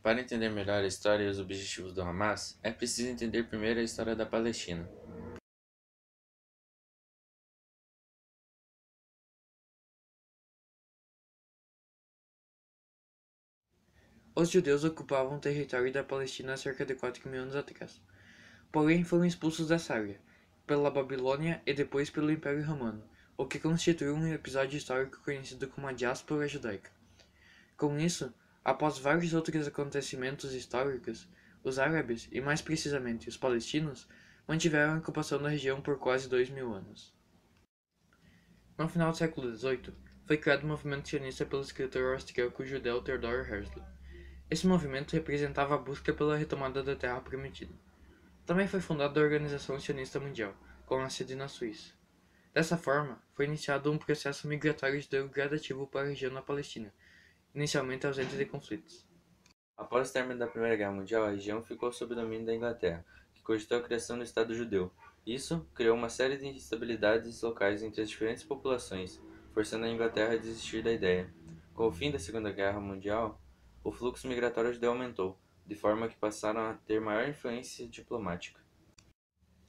Para entender melhor a história e os objetivos do Hamas, é preciso entender primeiro a história da Palestina. Os judeus ocupavam o território da Palestina há cerca de 4.000 anos atrás. Porém, foram expulsos dessa área, pela Babilônia e depois pelo Império Romano, o que constituiu um episódio histórico conhecido como a diáspora judaica. Com isso, após vários outros acontecimentos históricos, os árabes, e mais precisamente os palestinos, mantiveram a ocupação da região por quase 2.000 anos. No final do século XVIII, foi criado o movimento sionista pelo escritor austríaco-judeu Theodor Herzl. Esse movimento representava a busca pela retomada da Terra Prometida. Também foi fundada a Organização Sionista Mundial, com a sede na Suíça. Dessa forma, foi iniciado um processo migratório judeu gradativo para a região da Palestina, inicialmente ausente de conflitos. Após o término da Primeira Guerra Mundial, a região ficou sob domínio da Inglaterra, que cogitou a criação do Estado judeu. Isso criou uma série de instabilidades locais entre as diferentes populações, forçando a Inglaterra a desistir da ideia. Com o fim da Segunda Guerra Mundial, o fluxo migratório judeu aumentou, de forma que passaram a ter maior influência diplomática.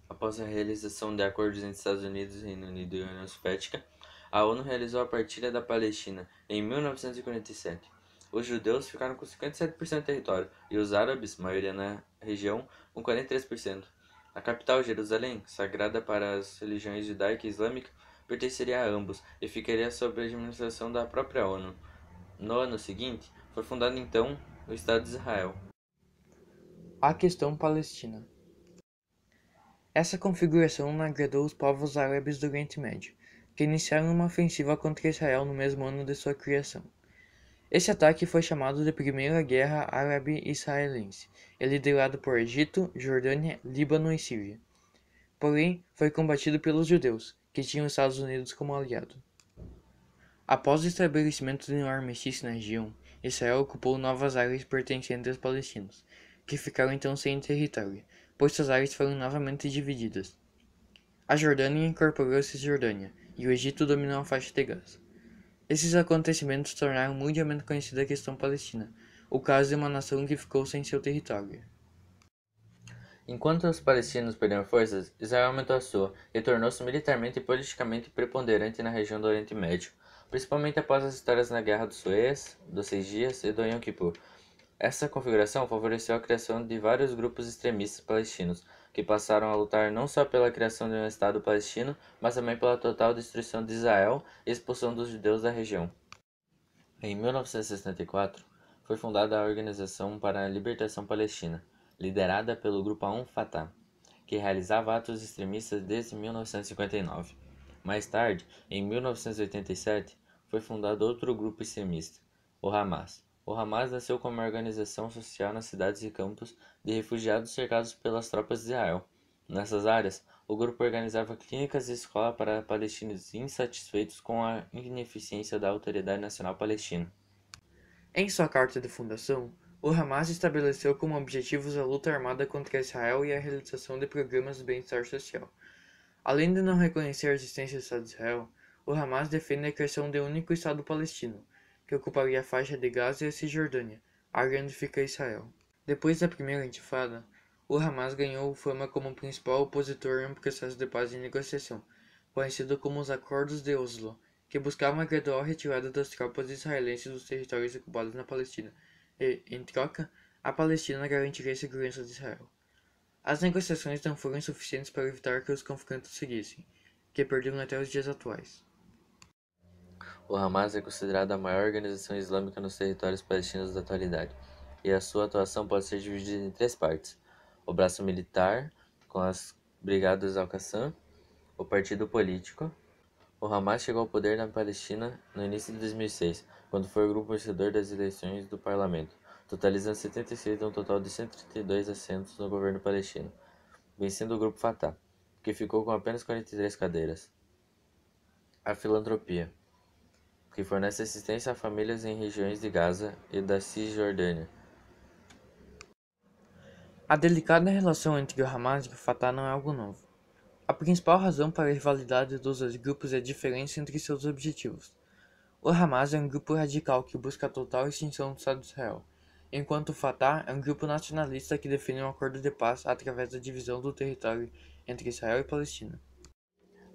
Após a realização de acordos entre Estados Unidos, Reino Unido e União Soviética, a ONU realizou a partilha da Palestina em 1947. Os judeus ficaram com 57% do território e os árabes, maioria na região, com 43%. A capital, Jerusalém, sagrada para as religiões judaica e islâmica, pertenceria a ambos e ficaria sob a administração da própria ONU. No ano seguinte, foi fundado então o Estado de Israel. A questão palestina. Essa configuração não agradou os povos árabes do Oriente Médio, que iniciaram uma ofensiva contra Israel no mesmo ano de sua criação. Esse ataque foi chamado de Primeira Guerra Árabe-Israelense, e liderado por Egito, Jordânia, Líbano e Síria. Porém, foi combatido pelos judeus, que tinham os Estados Unidos como aliado. Após o estabelecimento de um armistício na região, Israel ocupou novas áreas pertencentes aos palestinos, que ficaram então sem território, pois suas áreas foram novamente divididas. A Jordânia incorporou a Cisjordânia, e o Egito dominou a faixa de Gaza. Esses acontecimentos tornaram mundialmente conhecida a questão palestina, o caso de uma nação que ficou sem seu território. Enquanto os palestinos perderam forças, Israel aumentou a sua e tornou-se militarmente e politicamente preponderante na região do Oriente Médio, principalmente após as vitórias na Guerra do Suez, dos 6 Dias e do Yom Kippur. Essa configuração favoreceu a criação de vários grupos extremistas palestinos, que passaram a lutar não só pela criação de um Estado palestino, mas também pela total destruição de Israel e expulsão dos judeus da região. Em 1964, foi fundada a Organização para a Libertação Palestina, liderada pelo grupo Aum Fatah, que realizava atos extremistas desde 1959. Mais tarde, em 1987, foi fundado outro grupo extremista, o Hamas. O Hamas nasceu como uma organização social nas cidades e campos de refugiados cercados pelas tropas de Israel. Nessas áreas, o grupo organizava clínicas e escolas para palestinos insatisfeitos com a ineficiência da Autoridade Nacional Palestina. Em sua carta de fundação, o Hamas estabeleceu como objetivos a luta armada contra Israel e a realização de programas de bem-estar social. Além de não reconhecer a existência do Estado de Israel, o Hamas defende a criação de um único Estado palestino, que ocuparia a faixa de Gaza e a Cisjordânia, área onde fica Israel. Depois da primeira intifada, o Hamas ganhou fama como o principal opositor em um processo de paz e negociação, conhecido como os Acordos de Oslo, que buscavam a gradual retirada das tropas israelenses dos territórios ocupados na Palestina e, em troca, a Palestina garantiria a segurança de Israel. As negociações não foram suficientes para evitar que os conflitos seguissem, que perduram até os dias atuais. O Hamas é considerado a maior organização islâmica nos territórios palestinos da atualidade, e a sua atuação pode ser dividida em 3 partes: o braço militar, com as Brigadas Al-Qassam, o partido político. O Hamas chegou ao poder na Palestina no início de 2006, quando foi o grupo vencedor das eleições do parlamento, totalizando 76 de um total de 132 assentos no governo palestino, vencendo o grupo Fatah, que ficou com apenas 43 cadeiras. A filantropia, que fornece assistência a famílias em regiões de Gaza e da Cisjordânia. A delicada relação entre o Hamas e o Fatah não é algo novo. A principal razão para a rivalidade dos dois grupos é a diferença entre seus objetivos. O Hamas é um grupo radical que busca a total extinção do Estado de Israel, enquanto o Fatah é um grupo nacionalista que defende um acordo de paz através da divisão do território entre Israel e Palestina.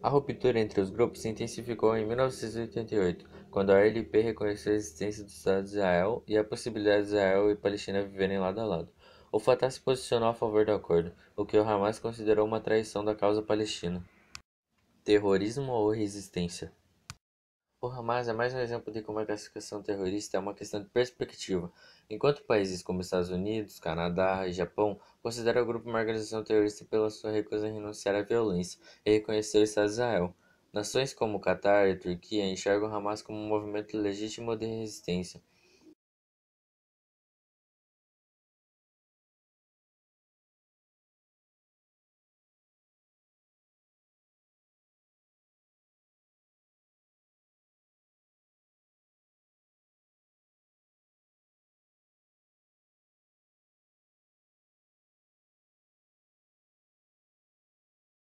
A ruptura entre os grupos se intensificou em 1988, quando a ALP reconheceu a existência do Estado de Israel e a possibilidade de Israel e Palestina viverem lado a lado. O Fatah se posicionou a favor do acordo, o que o Hamas considerou uma traição da causa palestina. Terrorismo ou resistência? O Hamas é mais um exemplo de como a classificação terrorista é uma questão de perspectiva. Enquanto países como Estados Unidos, Canadá e Japão consideram o grupo uma organização terrorista pela sua recusa em renunciar à violência e reconhecer o Estado de Israel, nações como Catar e Turquia enxergam o Hamas como um movimento legítimo de resistência,